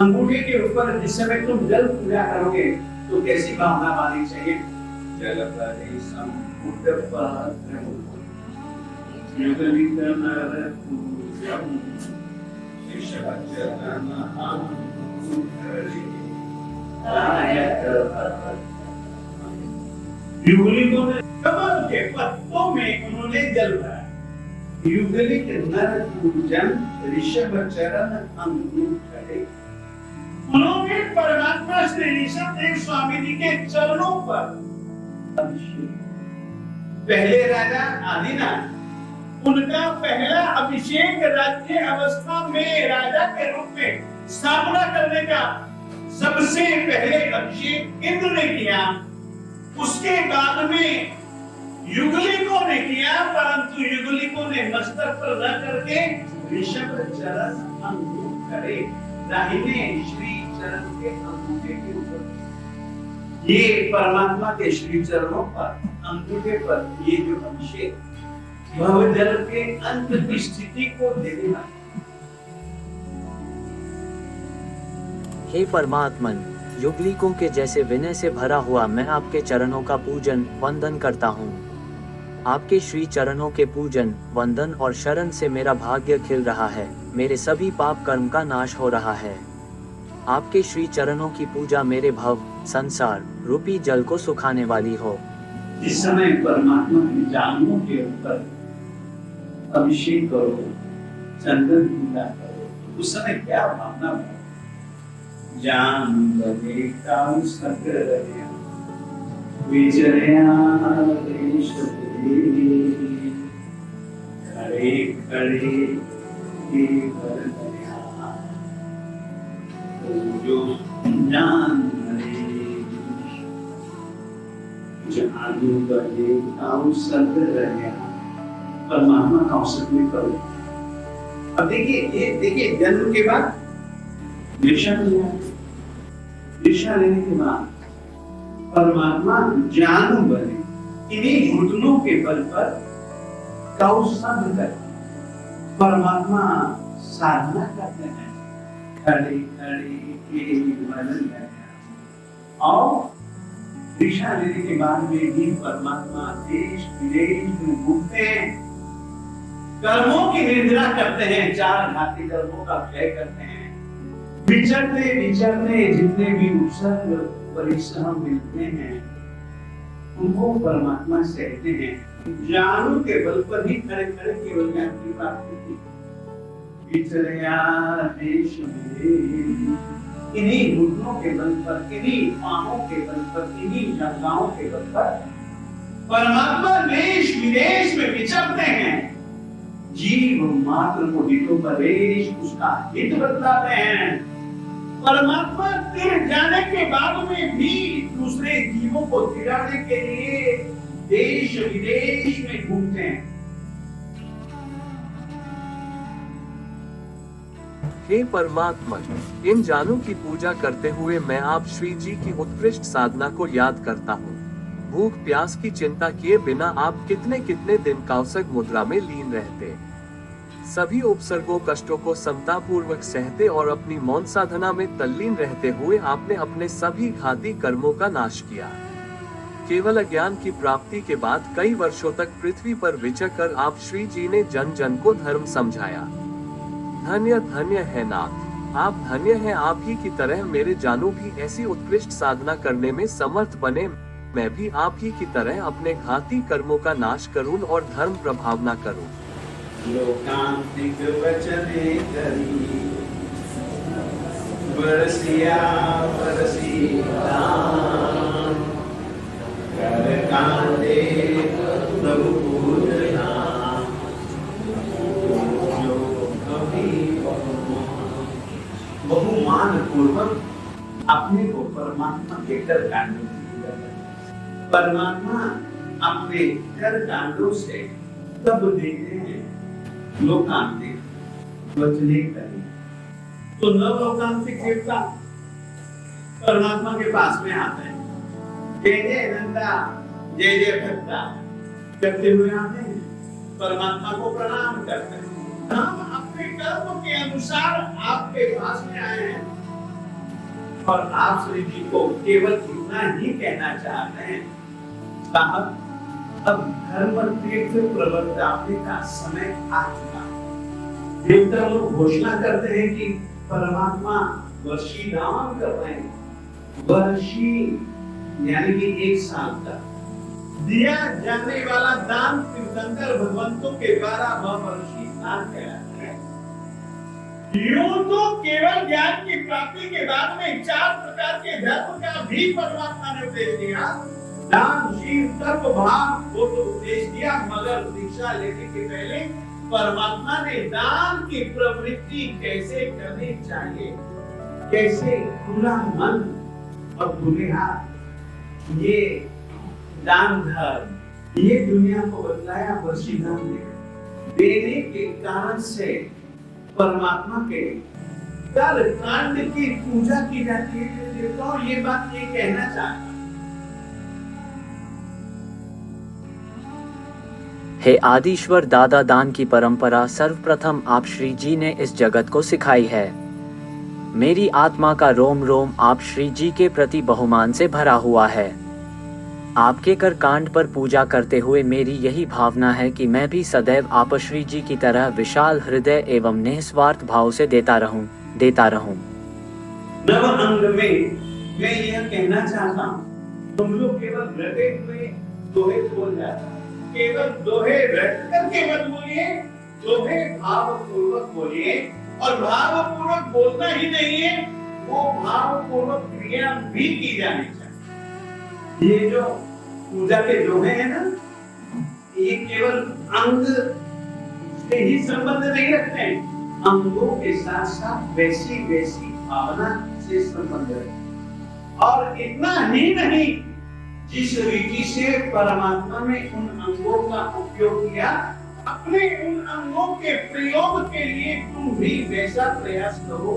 अंगूठे के ऊपर जिस समय तुम जल पूजा करोगे तो कैसी भावना आनी चाहिए? जल परे संपुट पात्र युगलित नर पूजम शिशवचरण अंकुरे लायक युगलितों ने कमल के पत्तों में उन्होंने जल भरा। युगलित नर पूजन ऋषभ चरण अंकुरे, उन्होंने परमात्मा श्री ऋषभ देव स्वामी जी के चरणों पर अभिषेक। पहले राजा आदिनाथ, उनका पहला अभिषेक राज्य अवस्था में राजा के रूप में स्थापना करने का सबसे पहले अभिषेक इंद्र ने किया। उसके बाद में युगलिकों ने किया, परंतु युगलिकों ने मस्तक पर न करके ऋषभ चरण अंकुरे, दाहिने श्री चरण के अंगूठे के ऊपर, ये परमात्मा के श्री चरणों पर अंगूठे पर ये जो अभिषेक भवजल के अंत की स्थिति को देने वाला। हे परमात्मन, युगलिकों के जैसे विनय से भरा हुआ मैं आपके चरणों का पूजन वंदन करता हूँ। आपके श्री चरणों के पूजन वंदन और शरण से मेरा भाग्य खिल रहा है, मेरे सभी पाप कर्म का नाश हो रहा है। आपके श्री चरणों की पूजा मेरे भव संसार रूपी जल को सुखाने वाली हो। इस समय परमात्मा की जामुनों के ऊपर अभिषेक करो, चंदन पूजा करो, उस समय क्या भावना हो? जान बने काउ सकर विचरया देश खड़े खड़े के बरदया जो जान जान बने काउ सकर परमात्मा का औसत में करो। अब देखिए जन्म के बाद दीक्षा लेने के बाद परमात्मा जानू बने, इन्हीं घुटनों के बल पर कौशल कर परमात्मा साधना करते हैं, खड़े खड़े के बदल और दीक्षा लेने के बाद में भी परमात्मा देश विदेश में घूमते हैं, कर्मों की निंदा करते हैं, चार घाती कर्मों का क्षय करते हैं, विचरते विचरते जितने भी उत्सर्ग परिश्रम मिलते हैं उनको परमात्मा सहते हैं। जानू के बल पर ही खड़े खड़े केवल ज्ञान की प्राप्ति थी। विचरया देश में इन्हीं घुटनों के बल पर, इन्हीं पांवों के बल पर, इन्हीं जंघाओं के बल पर परमात्मा देश विदेश में विचरते हैं, जीव मात्र को हितोपदेश उसका हित बतलाते हैं। परमात्मा तिर जाने के बाद में भी दूसरे जीवों को तिराने के लिए देश विदेश में घूमते हैं। हे परमात्मा, इन जानों की पूजा करते हुए मैं आप श्री जी की उत्कृष्ट साधना को याद करता हूँ। भूख प्यास की चिंता किए बिना आप कितने कितने दिन कौसक मुद्रा में लीन रहते, सभी उपसर्गों कष्टों को समता पूर्वक सहते और अपनी मौन साधना में तल्लीन रहते हुए आपने अपने सभी घाती कर्मों का नाश किया। केवल अज्ञान की प्राप्ति के बाद कई वर्षों तक पृथ्वी पर विचर कर आप श्री जी ने जन जन को धर्म समझाया। धन्य धन्य है नाथ, आप धन्य हैं। आप ही की तरह मेरे जानू भी ऐसी उत्कृष्ट साधना करने में समर्थ बने, मैं भी आप ही की तरह अपने घाती कर्मों का नाश करूं और धर्म प्रभावना करूं। लोकांतिक वचने करी बरसिया बरसिया कर कांदे प्रभु पूजना जो कभी बहुमान पूर्वक अपने को परमात्मा के कर कांडों परमात्मा अपने कर कांडों से तब देते हैं लोकांतिक वचने करी। तो नवलोकांतिक देवता परमात्मा के पास में आते हैं, जय जय नंदा जय जय भक्ता करते हुए आते हैं, परमात्मा को प्रणाम करते हैं। हम अपने कर्म के अनुसार आपके पास में आए हैं, और आप श्री जी को केवल इतना ही कहना चाहते हैं, साहब अब धर्म तीर्थ प्रवर्ताने का समय आ चुका है। देवता लोग घोषणा करते हैं कि परमात्मा वर्षी दान कर रहे हैं। वर्षी यानी कि 1 साल का दिया जाने वाला दान तीर्थंकर भगवंतों के द्वारा वह वर्षी दान कहलाता है। यूं तो केवल ज्ञान की प्राप्ति के बाद में 4 प्रकार के धर्म का भी परमात्मा ने उपदेश दिया। दान, शील, तप, भाव वो तो उपदेश दिया, मगर दीक्षा लेने के पहले परमात्मा ने दान की प्रवृत्ति कैसे करनी चाहिए, कैसे खुला मन और खुले हाथ, ये दान धर्म, ये दुनिया को बतलाया वर्षी दान देने के कारण से परमात्मा के कर्म कांड की पूजा की जाती है। देवताओं ये बात ये कहना चाहता हे आदिश्वर दादा, दान की परंपरा सर्वप्रथम आप श्री जी ने इस जगत को सिखाई है। मेरी आत्मा का रोम रोम आप श्री जी के प्रति बहुमान से भरा हुआ है। आपके कर कांड पर पूजा करते हुए मेरी यही भावना है कि मैं भी सदैव आप श्री जी की तरह विशाल हृदय एवं निस्वार्थ भाव से देता रहूं। नव अंग में मैं यह कहना चाहता हूँ, तुम लोग केवल रटे हुए दोहे बोल जाता, केवल दोहे रट कर केवल बोलिए, दोहे भाव पूर्वक बोलिए, और भाव पूर्वक बोलना ही नहीं है, वो भाव पूर्वक क्रिया भी की जानी चाहिए। ये जो पूजा के दोहे हैं ना, ये केवल अंग से ही संबंध नहीं रखते हैं, अंगों के साथ साथ वैसी भावना से संबंध रखते। और इतना ही नहीं, जिस रीति से परमात्मा ने उन अंगों का उपयोग किया, अपने उन अंगों के प्रयोग के लिए तुम भी वैसा प्रयास करो।